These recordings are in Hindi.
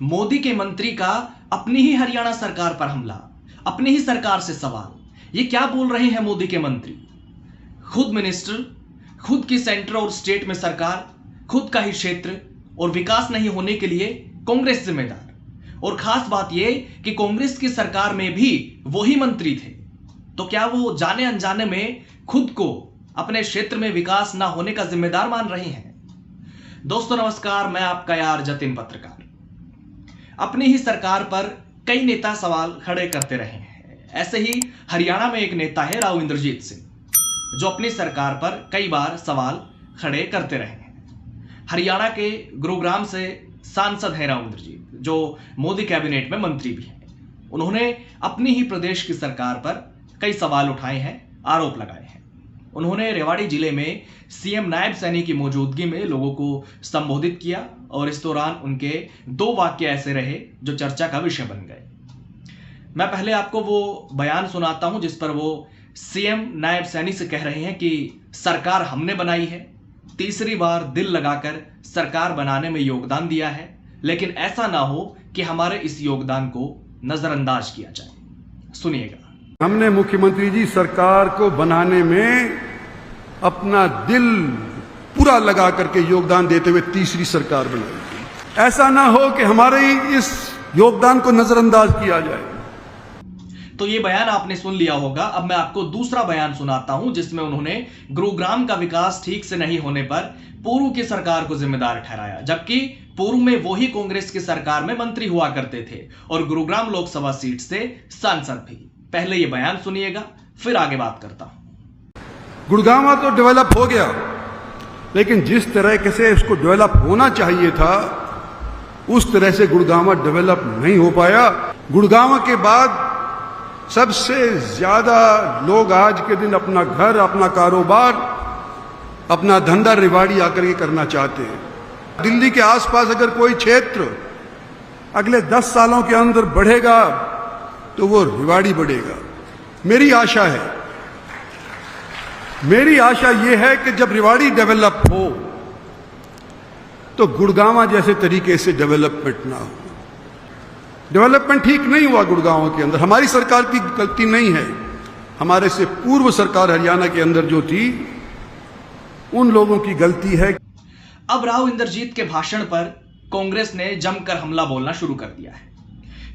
मोदी के मंत्री का अपनी ही हरियाणा सरकार पर हमला, अपनी ही सरकार से सवाल। ये क्या बोल रहे हैं मोदी के मंत्री? खुद मिनिस्टर, खुद की सेंटर और स्टेट में सरकार, खुद का ही क्षेत्र और विकास नहीं होने के लिए कांग्रेस जिम्मेदार। और खास बात यह कि कांग्रेस की सरकार में भी वही मंत्री थे। तो क्या वो जाने अनजाने में खुद को अपने क्षेत्र में विकास ना होने का जिम्मेदार मान रहे हैं? दोस्तों नमस्कार, मैं आपका यार जतिन पत्रकार। अपनी ही सरकार पर कई नेता सवाल खड़े करते रहे हैं। ऐसे ही हरियाणा में एक नेता है राव इंद्रजीत सिंह, जो अपनी सरकार पर कई बार सवाल खड़े करते रहे हैं। हरियाणा के गुरुग्राम से सांसद है राव इंद्रजीत, जो मोदी कैबिनेट में मंत्री भी हैं। उन्होंने अपनी ही प्रदेश की सरकार पर कई सवाल उठाए हैं, आरोप लगाए हैं। उन्होंने रेवाड़ी जिले में सीएम नायब सैनी की मौजूदगी में लोगों को संबोधित किया और इस दौरान उनके 2 वाक्य ऐसे रहे जो चर्चा का विषय बन गए। मैं पहले आपको वो बयान सुनाता हूं जिस पर वो सीएम नायब सैनी से कह रहे हैं कि सरकार हमने बनाई है, तीसरी बार दिल लगाकर सरकार बनाने में योगदान दिया है, लेकिन ऐसा ना हो कि हमारे इस योगदान को नजरअंदाज किया जाए। सुनिएगा। हमने मुख्यमंत्री जी सरकार को बनाने में अपना दिल पूरा लगा करके योगदान देते हुए तीसरी सरकार बनाई। ऐसा ना हो कि हमारे इस योगदान को नजरअंदाज किया जाए। तो ये बयान आपने सुन लिया होगा। अब मैं आपको दूसरा बयान सुनाता हूं जिसमें उन्होंने गुरुग्राम का विकास ठीक से नहीं होने पर पूर्व की सरकार को जिम्मेदार ठहराया, जबकि पूर्व में वही कांग्रेस की सरकार में मंत्री हुआ करते थे और गुरुग्राम लोकसभा सीट से सांसद भी। पहले ये बयान सुनिएगा, फिर आगे बात करता हूं। गुड़गांव तो डेवलप हो गया, लेकिन जिस तरह से उसको डेवलप होना चाहिए था उस तरह से गुड़गांव डेवलप नहीं हो पाया। गुड़गांव के बाद सबसे ज्यादा लोग आज के दिन अपना घर, अपना कारोबार, अपना धंधा रेवाड़ी आकर के करना चाहते हैं। दिल्ली के आसपास अगर कोई क्षेत्र अगले 10 सालों के अंदर बढ़ेगा तो वो रेवाड़ी बढ़ेगा। मेरी आशा ये है कि जब रेवाड़ी डेवलप हो तो गुड़गांव जैसे तरीके से डेवलपमेंट ना हो। डेवलपमेंट ठीक नहीं हुआ गुड़गांव के अंदर। हमारी सरकार की गलती नहीं है, हमारे से पूर्व सरकार हरियाणा के अंदर जो थी उन लोगों की गलती है। अब राव इंद्रजीत के भाषण पर कांग्रेस ने जमकर हमला बोलना शुरू कर दिया है।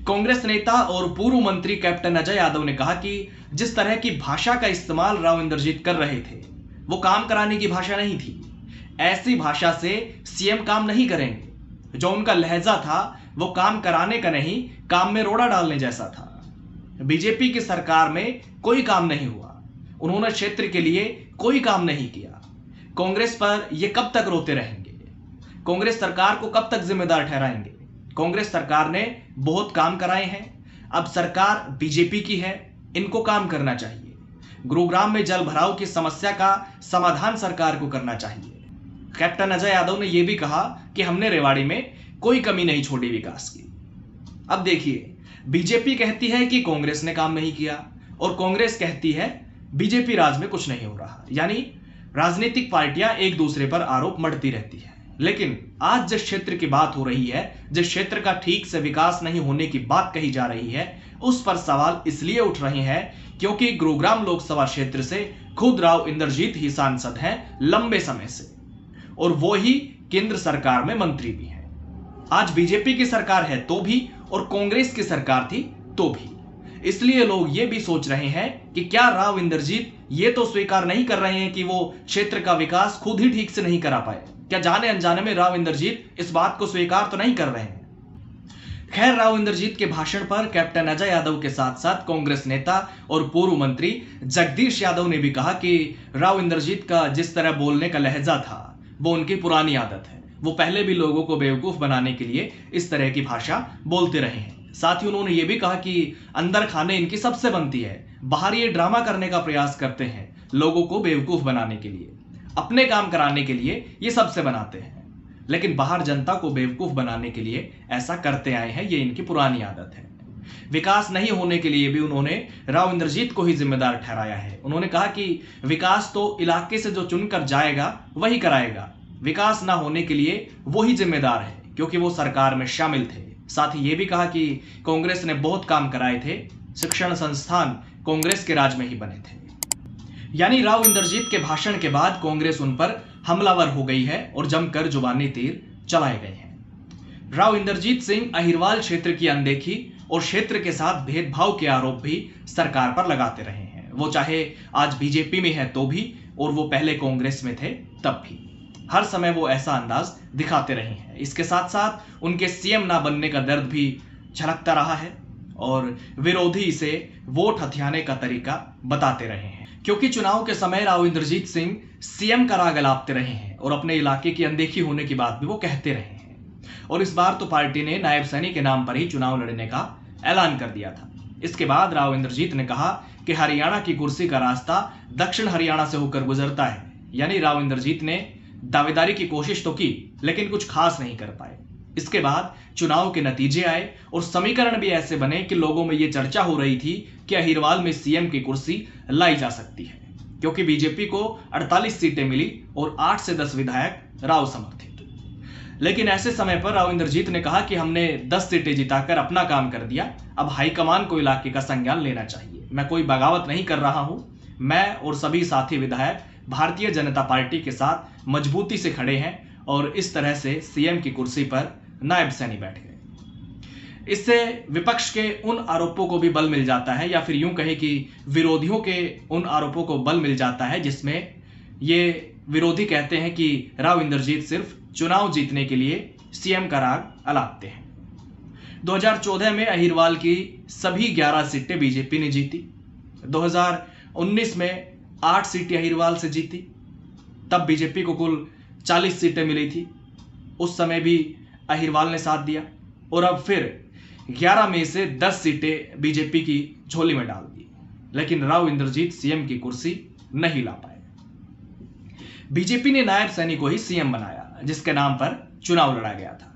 कांग्रेस नेता और पूर्व मंत्री कैप्टन अजय यादव ने कहा कि जिस तरह की भाषा का इस्तेमाल राव इंद्रजीत कर रहे थे वो काम कराने की भाषा नहीं थी। ऐसी भाषा से सीएम काम नहीं करेंगे। जो उनका लहजा था वो काम कराने का नहीं, काम में रोड़ा डालने जैसा था। बीजेपी की सरकार में कोई काम नहीं हुआ, उन्होंने क्षेत्र के लिए कोई काम नहीं किया। कांग्रेस पर ये कब तक रोते रहेंगे? कांग्रेस सरकार को कब तक जिम्मेदार ठहराएंगे? कांग्रेस सरकार ने बहुत काम कराए हैं, अब सरकार बीजेपी की है, इनको काम करना चाहिए। गुरुग्राम में जल भराव की समस्या का समाधान सरकार को करना चाहिए। कैप्टन अजय यादव ने यह भी कहा कि हमने रेवाड़ी में कोई कमी नहीं छोड़ी विकास की। अब देखिए, बीजेपी कहती है कि कांग्रेस ने काम नहीं किया और कांग्रेस कहती है बीजेपी राज में कुछ नहीं हो रहा। यानी राजनीतिक पार्टियां एक दूसरे पर आरोप मढ़ती रहती है। लेकिन आज जिस क्षेत्र की बात हो रही है, जिस क्षेत्र का ठीक से विकास नहीं होने की बात कही जा रही है, उस पर सवाल इसलिए उठ रहे हैं क्योंकि गुरुग्राम लोकसभा क्षेत्र से खुद राव इंद्रजीत ही सांसद हैं लंबे समय से, और वो ही केंद्र सरकार में मंत्री भी हैं। आज बीजेपी की सरकार है तो भी और कांग्रेस की सरकार थी तो भी। इसलिए लोग ये भी सोच रहे हैं कि क्या राव इंद्रजीत ये तो स्वीकार नहीं कर रहे हैं कि वो क्षेत्र का विकास खुद ही ठीक से नहीं करा पाए? क्या जाने अनजाने में राव इंद्रजीत इस बात को स्वीकार तो नहीं कर रहे हैं? खैर, राव इंद्रजीत के भाषण पर कैप्टन अजय यादव के साथ साथ कांग्रेस नेता और पूर्व मंत्री जगदीश यादव ने भी कहा कि राव इंद्रजीत का जिस तरह बोलने का लहजा था वो उनकी पुरानी आदत है। वो पहले भी लोगों को बेवकूफ बनाने के लिए इस तरह की भाषा बोलते रहे हैं। साथ ही उन्होंने ये भी कहा कि अंदर खाने इनकी सबसे बनती है, बाहर ये ड्रामा करने का प्रयास करते हैं लोगों को बेवकूफ बनाने के लिए, अपने काम कराने के लिए ये सबसे बनाते हैं, लेकिन बाहर जनता को बेवकूफ बनाने के लिए ऐसा करते आए हैं। ये इनकी पुरानी आदत है। विकास नहीं होने के लिए भी उन्होंने राव इंद्रजीत को ही जिम्मेदार ठहराया है। उन्होंने कहा कि विकास तो इलाके से जो चुनकर जाएगा वही कराएगा, विकास ना होने के लिए वही जिम्मेदार है क्योंकि वो सरकार में शामिल थे, साथ ही ये भी कहा कि कांग्रेस ने बहुत काम कराए थे, शिक्षण संस्थान कांग्रेस के राज में ही बने थे। यानी राव इंद्रजीत के भाषण के बाद कांग्रेस उन पर हमलावर हो गई है और जमकर जुबानी तीर चलाए गए हैं। राव इंद्रजीत सिंह अहिरवाल क्षेत्र की अनदेखी और क्षेत्र के साथ भेदभाव के आरोप भी सरकार पर लगाते रहे हैं, वो चाहे आज बीजेपी में है तो भी और वो पहले कांग्रेस में थे तब भी। हर समय वो ऐसा अंदाज दिखाते रहे हैं। इसके साथ साथ उनके सीएम ना बनने का दर्द भी झलकता रहा है और विरोधी इसे वोट हथियाने का तरीका बताते रहे हैं, क्योंकि चुनाव के समय राव इंद्रजीत सिंह सीएम का राग अलापते रहे हैं और अपने इलाके की अनदेखी होने की बात भी वो कहते रहे हैं। और इस बार तो पार्टी ने नायब सैनी के नाम पर ही चुनाव लड़ने का ऐलान कर दिया था। इसके बाद राव इंद्रजीत ने कहा कि हरियाणा की कुर्सी का रास्ता दक्षिण हरियाणा से होकर गुजरता है। यानी राव इंद्रजीत ने दावेदारी की कोशिश तो की लेकिन कुछ खास नहीं कर पाए। इसके बाद चुनाव के नतीजे आए और समीकरण भी ऐसे बने कि लोगों में यह चर्चा हो रही थी कि अहिरवाल में सीएम की कुर्सी लाई जा सकती है, क्योंकि बीजेपी को 48 सीटें मिली और 8 से 10 विधायक राव समर्थित। लेकिन ऐसे समय पर राव इंद्रजीत ने कहा कि हमने 10 सीटें जिताकर अपना काम कर दिया, अब हाईकमान को इलाके का संज्ञान लेना चाहिए। मैं कोई बगावत नहीं कर रहा हूं, मैं और सभी साथी विधायक भारतीय जनता पार्टी के साथ मजबूती से खड़े हैं और इस तरह से सीएम की कुर्सी पर नायब सैनी बैठ गए। इससे विपक्ष के उन आरोपों को भी बल मिल जाता है, या फिर यूं कहें कि विरोधियों के उन आरोपों को बल मिल जाता है जिसमें ये विरोधी कहते हैं कि राव इंद्रजीत सिर्फ चुनाव जीतने के लिए सीएम का राग अलापते हैं। 2014 में अहिरवाल की सभी 11 सीटें बीजेपी ने जीती। 2019 में 8 सीटें अहिरवाल से जीती, तब बीजेपी को कुल 40 सीटें मिली थी। उस समय भी अहिरवाल ने साथ दिया और अब फिर 11 में से 10 सीटें बीजेपी की झोली में डाल दी, लेकिन राव इंद्रजीत सीएम की कुर्सी नहीं ला पाए। बीजेपी ने नायब सैनी को ही सीएम बनाया, जिसके नाम पर चुनाव लड़ा गया था।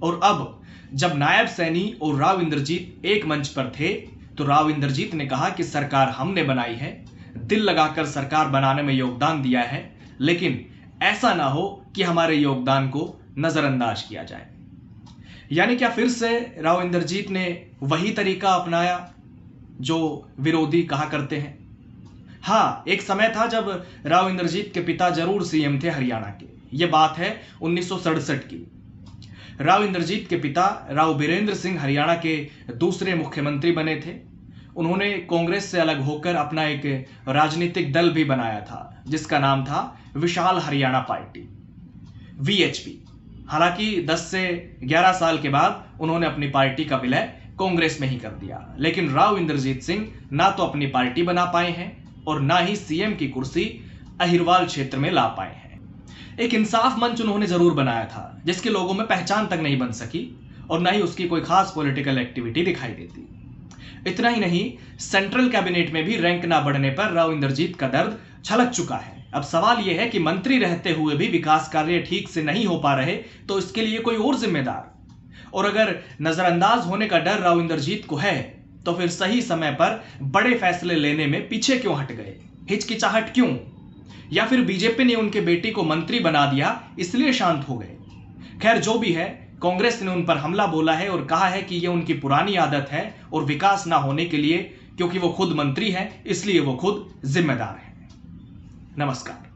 और अब जब नायब सैनी और राव इंद्रजीत एक मंच पर थे तो राव इंद्रजीत ने कहा कि सरकार हमने बनाई है, दिल लगाकर सरकार बनाने में योगदान दिया है, लेकिन ऐसा ना हो कि हमारे योगदान को नजरअंदाज किया जाए। यानी क्या फिर से राव इंद्रजीत ने वही तरीका अपनाया जो विरोधी कहा करते हैं? हाँ, एक समय था जब राव इंद्रजीत के पिता जरूर सीएम थे हरियाणा के। यह बात है 1967 की। राव इंद्रजीत के पिता राव बीरेंद्र सिंह हरियाणा के दूसरे मुख्यमंत्री बने थे। उन्होंने कांग्रेस से अलग होकर अपना एक राजनीतिक दल भी बनाया था, जिसका नाम था विशाल हरियाणा पार्टी, वीएचपी। हालांकि 10 से 11 साल के बाद उन्होंने अपनी पार्टी का विलय कांग्रेस में ही कर दिया, लेकिन राव इंद्रजीत सिंह ना तो अपनी पार्टी बना पाए हैं और ना ही सीएम की कुर्सी अहिरवाल क्षेत्र में ला पाए हैं। एक इंसाफ मंच उन्होंने जरूर बनाया था, जिसके लोगों में पहचान तक नहीं बन सकी और ना ही उसकी कोई खास पॉलिटिकल एक्टिविटी दिखाई देती। इतना ही नहीं, सेंट्रल कैबिनेट में भी रैंक ना बढ़ने पर राव इंद्रजीत का दर्द छलक चुका है। अब सवाल यह है कि मंत्री रहते हुए भी विकास कार्य ठीक से नहीं हो पा रहे तो इसके लिए कोई और जिम्मेदार, और अगर नजरअंदाज होने का डर राव इंद्रजीत को है तो फिर सही समय पर बड़े फैसले लेने में पीछे क्यों हट गए? हिचकिचाहट क्यों? या फिर बीजेपी ने उनके बेटी को मंत्री बना दिया इसलिए शांत हो गए? खैर, जो भी है, कांग्रेस ने उन पर हमला बोला है और कहा है कि यह उनकी पुरानी आदत है और विकास ना होने के लिए, क्योंकि वो खुद मंत्री हैं, इसलिए वो खुद जिम्मेदार हैं। नमस्कार।